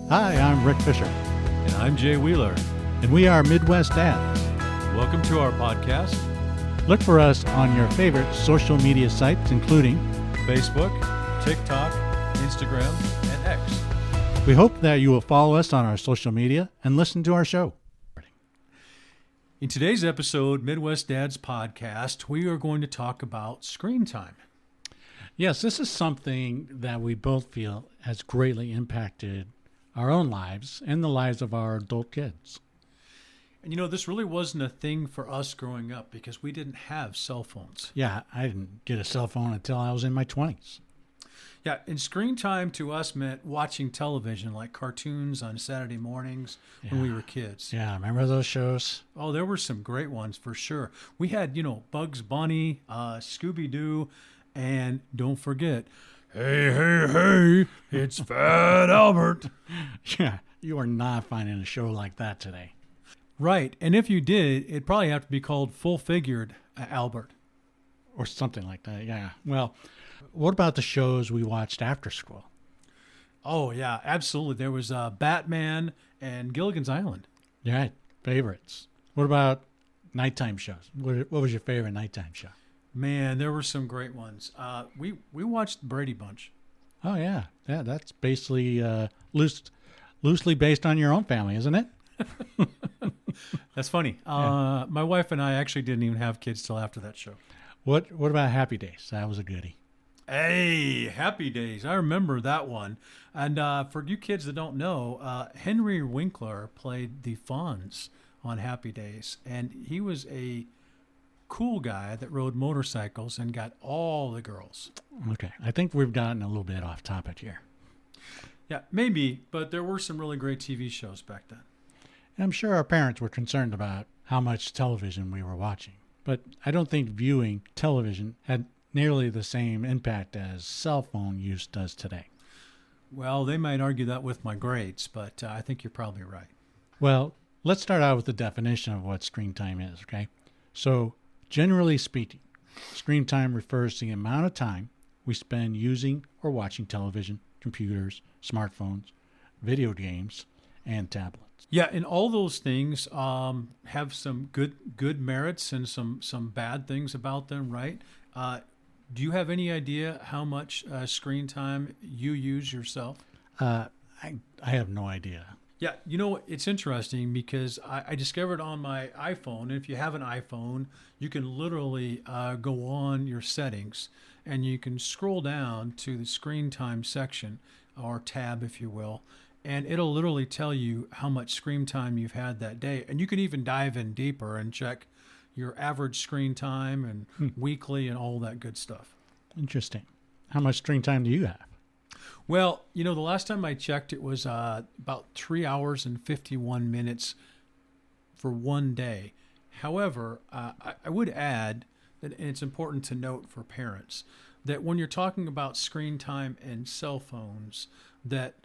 Hi, I'm Rick Fisher, And I'm Jay Wheeler. and we are Midwest Dads. Welcome to our podcast, Look for us on your favorite social media sites, including. Facebook, TikTok, Instagram, and X. We hope that you will follow us on our social media and listen to our show. In today's episode, Midwest Dads Podcast, we are going to talk about screen time. Yes, this is something that we both feel has greatly impacted our own lives and the lives of our adult kids. And you know, this really wasn't a thing for us growing up because we didn't have cell phones. Yeah, I didn't get a cell phone until I was in my 20s. Yeah, and screen time to us meant watching television like cartoons on Saturday mornings when we were kids. Yeah, remember those shows? Oh, there were some great ones for sure. We had, Bugs Bunny, Scooby-Doo, and don't forget, hey, it's Fat Albert. Yeah, you are not finding a show like that today. Right, and if you did, it'd probably have to be called Full-Figured Albert. Or something like that, yeah. Well, what about the shows we watched after school? Oh, yeah, absolutely. There was Batman and Gilligan's Island. Yeah, favorites. What about nighttime shows? What was your favorite nighttime show? Man, there were some great ones. We watched Brady Bunch. Oh, yeah. Yeah, that's basically loosely based on your own family, isn't it? That's funny. My wife and I actually didn't even have kids till after that show. What about Happy Days? That was a goodie. Hey, Happy Days. I remember that one. And for you kids that don't know, Henry Winkler played the Fonz on Happy Days. And he was a cool guy that rode motorcycles and got all the girls. Okay, I think we've gotten a little bit off topic here. Yeah, maybe, but there were some really great TV shows back then. And I'm sure our parents were concerned about how much television we were watching. But I don't think viewing television had nearly the same impact as cell phone use does today. Well, they might argue that with my grades, but I think you're probably right. Well, let's start out with the definition of what screen time is, okay? So, generally speaking, screen time refers to the amount of time we spend using or watching television, computers, smartphones, video games, and tablets. Yeah, and all those things have some good merits and some bad things about them, right? Do you have any idea how much screen time you use yourself? I have no idea. Yeah, it's interesting because I discovered on my iPhone, and if you have an iPhone, you can literally go on your settings and you can scroll down to the screen time section or tab, if you will, and it'll literally tell you how much screen time you've had that day. And you can even dive in deeper and check your average screen time and weekly and all that good stuff. Interesting. How much screen time do you have? Well, the last time I checked, it was about 3 hours and 51 minutes for one day. However, I would add that, and it's important to note for parents, that when you're talking about screen time and cell phones, that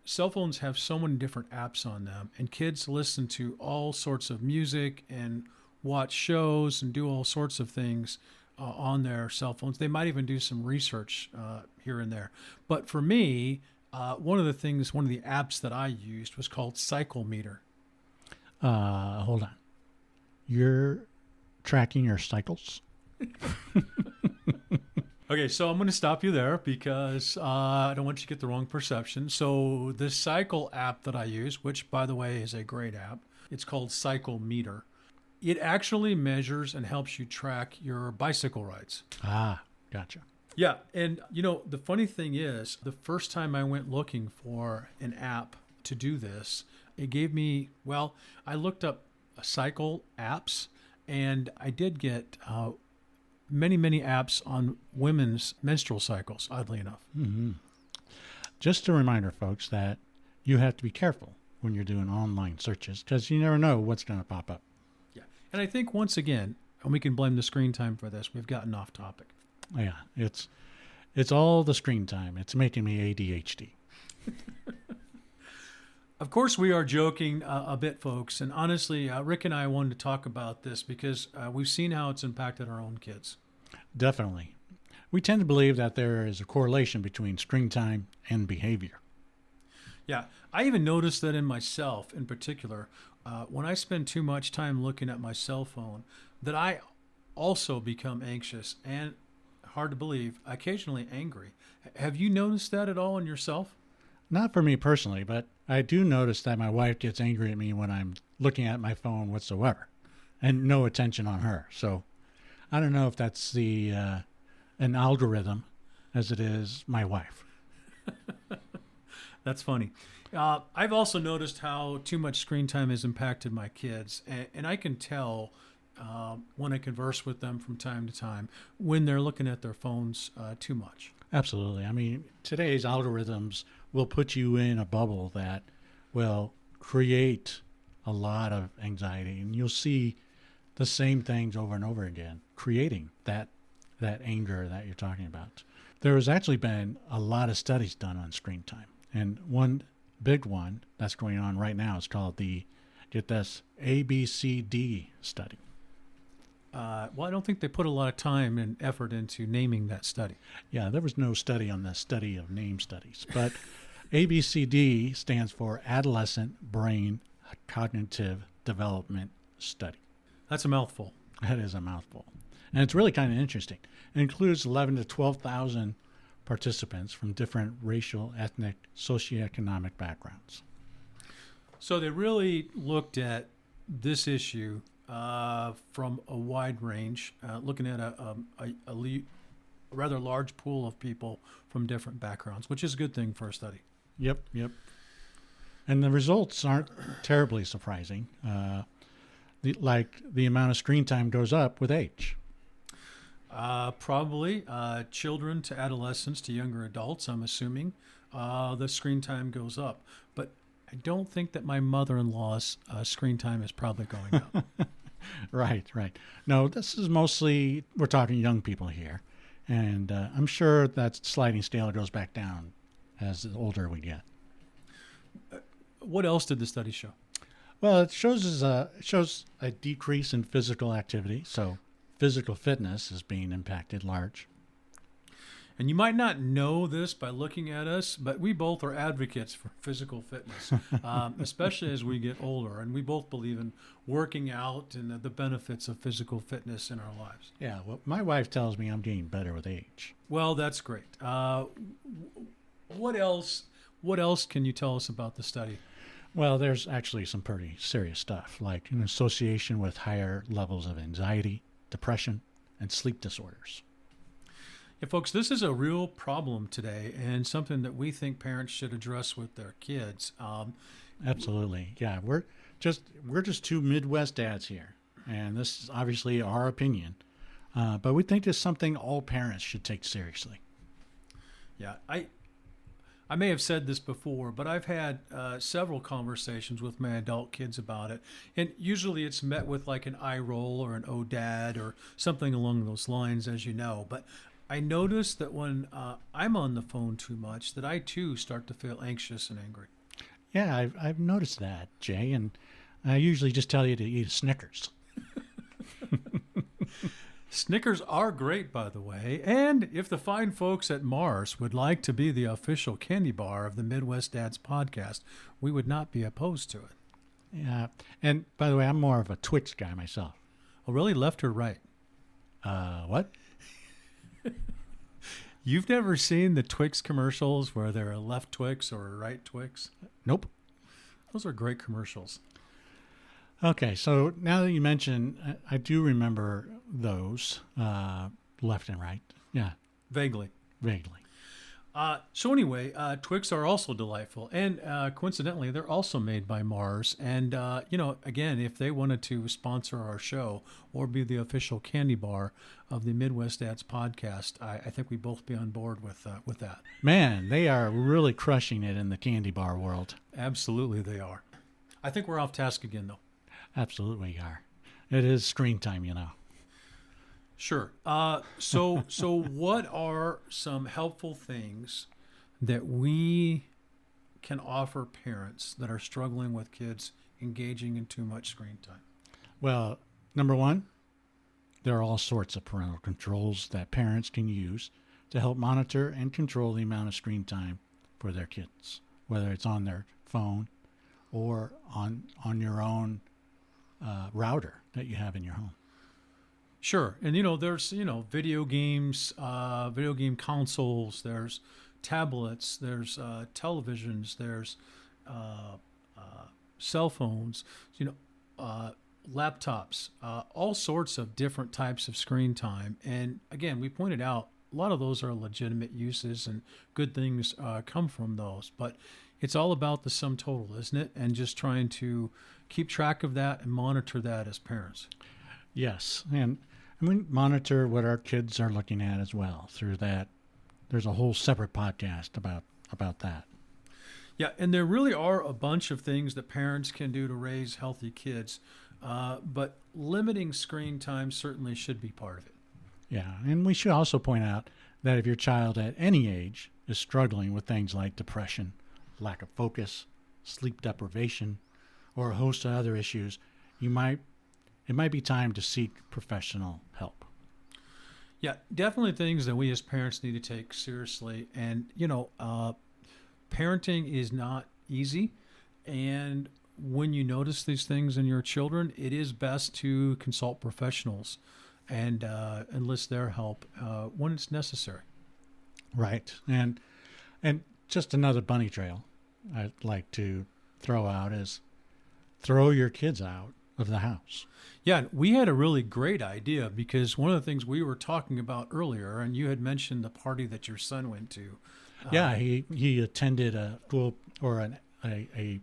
cell phones have so many different apps on them, and kids listen to all sorts of music and watch shows and do all sorts of things on their cell phones. They might even do some research here and there. But for me, one of the apps that I used was called Cycle Meter. Hold on. You're tracking your cycles? Okay, so I'm going to stop you there because I don't want you to get the wrong perception. So this Cycle app that I use, which by the way is a great app, it's called Cycle Meter. It actually measures and helps you track your bicycle rides. Ah, gotcha. Yeah, and the funny thing is, the first time I went looking for an app to do this, it gave me, I looked up cycle apps, and I did get many apps on women's menstrual cycles, oddly enough. Mm-hmm. Just a reminder, folks, that you have to be careful when you're doing online searches because you never know what's going to pop up. Yeah, and I think once again, and we can blame the screen time for this, we've gotten off topic. Yeah, it's all the screen time. It's making me ADHD. Of course, we are joking a bit, folks. And honestly, Rick and I wanted to talk about this because we've seen how it's impacted our own kids. Definitely. We tend to believe that there is a correlation between screen time and behavior. Yeah, I even noticed that in myself, in particular, when I spend too much time looking at my cell phone, that I also become anxious and, hard to believe, occasionally angry. Have you noticed that at all in yourself? Not for me personally, but I do notice that my wife gets angry at me when I'm looking at my phone whatsoever, and no attention on her. So I don't know if that's the an algorithm, as it is my wife. That's funny. I've also noticed how too much screen time has impacted my kids, and I can tell when I converse with them from time to time when they're looking at their phones too much. Absolutely. I mean, today's algorithms will put you in a bubble that will create a lot of anxiety, and you'll see the same things over and over again, creating that anger that you're talking about. There has actually been a lot of studies done on screen time, and one big one that's going on right now is called the, get this, ABCD study. Well, I don't think they put a lot of time and effort into naming that study. Yeah, there was no study on the study of name studies, but ABCD stands for Adolescent Brain Cognitive Development Study. That's a mouthful. That is a mouthful. And it's really kind of interesting. It includes 11 to 12,000 participants from different racial, ethnic, socioeconomic backgrounds. So they really looked at this issue from a wide range, looking at a rather large pool of people from different backgrounds, which is a good thing for a study. Yep. And the results aren't terribly surprising. The amount of screen time goes up with age. Probably children to adolescents to younger adults, I'm assuming, the screen time goes up. But I don't think that my mother-in-law's screen time is probably going up. Right. No, this is mostly, we're talking young people here. And I'm sure that sliding scale goes back down as the older we get. What else did the study show? Well, it shows a decrease in physical activity. So physical fitness is being impacted large. And you might not know this by looking at us, but we both are advocates for physical fitness, especially as we get older. And we both believe in working out and the benefits of physical fitness in our lives. Yeah, well, my wife tells me I'm getting better with age. Well, that's great. What else can you tell us about the study? Well, there's actually some pretty serious stuff, like in association with higher levels of anxiety, depression, and sleep disorders. Yeah, folks, this is a real problem today and something that we think parents should address with their kids. Absolutely. Yeah, we're just two Midwest dads here, and this is obviously our opinion, but we think it's something all parents should take seriously. Yeah, I may have said this before, but I've had several conversations with my adult kids about it, and usually it's met with like an eye roll or an "oh, dad" or something along those lines, as you know. But I notice that when I'm on the phone too much, that I too start to feel anxious and angry. Yeah, I've noticed that, Jay, and I usually just tell you to eat a Snickers. Snickers are great, by the way, and if the fine folks at Mars would like to be the official candy bar of the Midwest Dads podcast, we would not be opposed to it. Yeah, and by the way, I'm more of a Twix guy myself. Oh, really? Left or right? What? You've never seen the Twix commercials where they're a left Twix or a right Twix? Nope. Those are great commercials. Okay, so now that you mention, I do remember those left and right. Yeah, Vaguely. vaguely. So anyway, Twix are also delightful, and coincidentally, they're also made by Mars. And again, if they wanted to sponsor our show or be the official candy bar of the Midwest Dads podcast, I think we'd both be on board with that. Man, they are really crushing it in the candy bar world. Absolutely, they are. I think we're off task again, though. Absolutely are. It is screen time, Sure. So what are some helpful things that we can offer parents that are struggling with kids engaging in too much screen time? Well, number one, there are all sorts of parental controls that parents can use to help monitor and control the amount of screen time for their kids. whether it's on their phone or on your own router that you have in your home. Sure. And, there's, video games, video game consoles, there's tablets, there's televisions, there's cell phones, laptops, all sorts of different types of screen time. And again, we pointed out a lot of those are legitimate uses and good things come from those. But it's all about the sum total, isn't it? And just trying to keep track of that and monitor that as parents. Yes. And we monitor what our kids are looking at as well through that. There's a whole separate podcast about that. Yeah, and there really are a bunch of things that parents can do to raise healthy kids, but limiting screen time certainly should be part of it. Yeah, and we should also point out that if your child at any age is struggling with things like depression, lack of focus, sleep deprivation, or a host of other issues, it might be time to seek professional help. Yeah, definitely things that we as parents need to take seriously. And, parenting is not easy. And when you notice these things in your children, it is best to consult professionals and enlist their help when it's necessary. Right. And just another bunny trail I'd like to throw out is throw your kids out of the house. Yeah, we had a really great idea because one of the things we were talking about earlier, and you had mentioned the party that your son went to. Yeah, he attended a school or a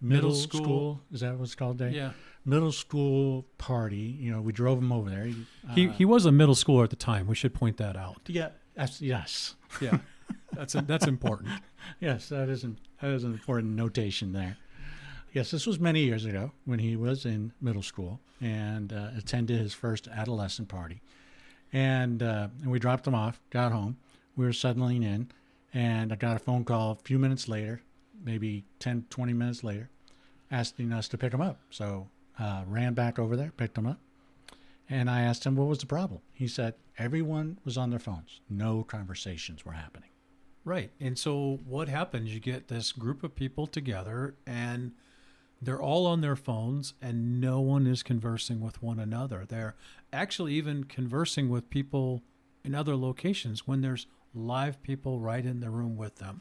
middle school. Is that what it's called, Dave? Yeah. Middle school party. We drove him over there. He was a middle schooler at the time. We should point that out. Yeah. Yes. Yeah. That's important. Yes, that is an important notation there. Yes, this was many years ago when he was in middle school and attended his first adolescent party. And we dropped him off, got home. We were settling in, and I got a phone call a few minutes later, maybe 10, 20 minutes later, asking us to pick him up. So ran back over there, picked him up, and I asked him what was the problem. He said everyone was on their phones. No conversations were happening. Right. And so what happens? You get this group of people together, and they're all on their phones, and no one is conversing with one another. They're actually even conversing with people in other locations when there's live people right in the room with them.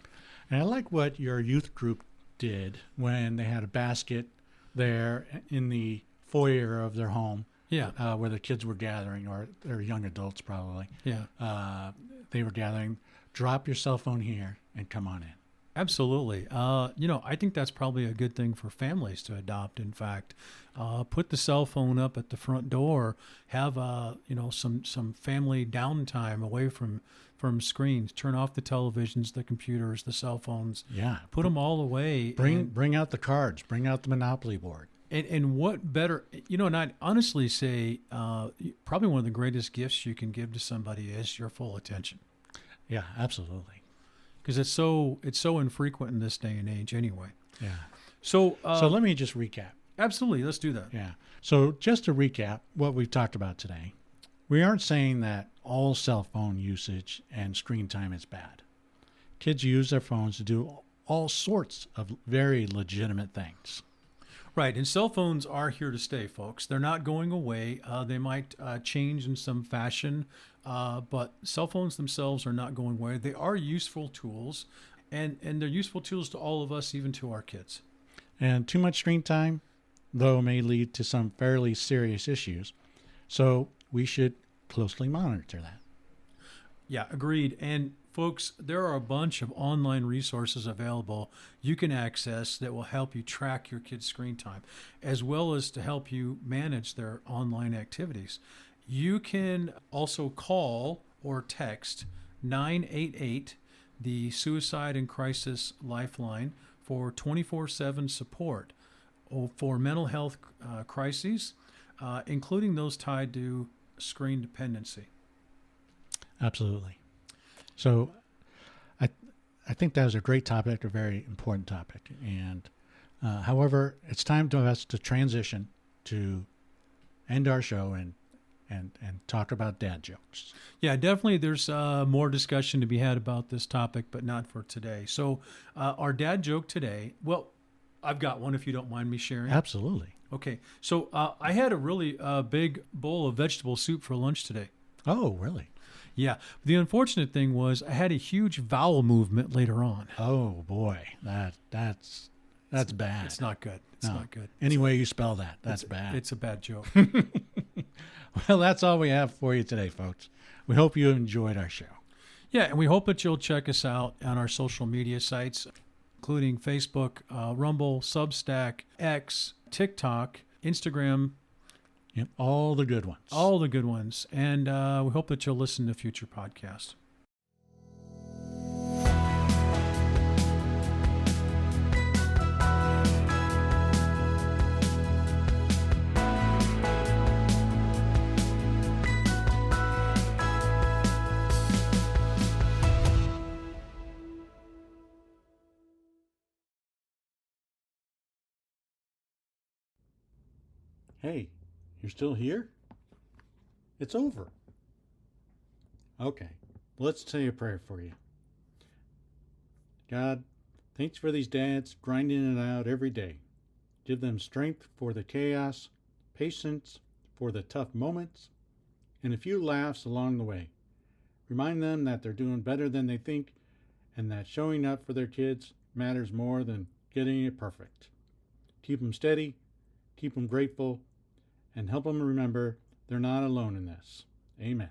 And I like what your youth group did when they had a basket there in the foyer of their home. Yeah. Where the kids were gathering, or they're young adults probably. Yeah. They were gathering. Drop your cell phone here and come on in. Absolutely. I think that's probably a good thing for families to adopt. In fact, put the cell phone up at the front door. Have some family downtime away from screens. Turn off the televisions, the computers, the cell phones. Yeah. Put them all away. Bring out the cards. Bring out the Monopoly board. And what better, and I'd honestly say probably one of the greatest gifts you can give to somebody is your full attention. Yeah, absolutely. Because it's so infrequent in this day and age anyway. Yeah. So let me just recap. Absolutely. Let's do that. Yeah. So just to recap what we've talked about today, we aren't saying that all cell phone usage and screen time is bad. Kids use their phones to do all sorts of very legitimate things. Right. And cell phones are here to stay, folks. They're not going away. They might change in some fashion, but cell phones themselves are not going away. They are useful tools, and they're useful tools to all of us, even to our kids. And too much screen time, though, may lead to some fairly serious issues. So we should closely monitor that. Yeah, agreed. And folks, there are a bunch of online resources available you can access that will help you track your kids' screen time, as well as to help you manage their online activities. You can also call or text 988, the Suicide and Crisis Lifeline, for 24/7 support for mental health crises, including those tied to screen dependency. Absolutely. So I think that was a great topic, a very important topic. And however, it's time for us to transition to end our show and talk about dad jokes. Yeah, definitely. There's more discussion to be had about this topic, but not for today. So, our dad joke today. Well, I've got one if you don't mind me sharing. Absolutely. Okay. So, I had a really big bowl of vegetable soup for lunch today. Oh, really? Yeah. The unfortunate thing was I had a huge bowel movement later on. Oh boy, that's bad. It's not good. It's No. not good. Any way you spell that, that's bad. It's a bad joke. Well, that's all we have for you today, folks. We hope you enjoyed our show. Yeah, and we hope that you'll check us out on our social media sites, including Facebook, Rumble, Substack, X, TikTok, Instagram, Yep, all the good ones. all the good ones. And we hope that you'll listen to future podcasts. Hey, you're still here? It's over. Okay, let's say a prayer for you. God, thanks for these dads grinding it out every day. Give them strength for the chaos, patience for the tough moments, and a few laughs along the way. Remind them that they're doing better than they think and that showing up for their kids matters more than getting it perfect. Keep them steady, keep them grateful, and help them remember they're not alone in this. Amen.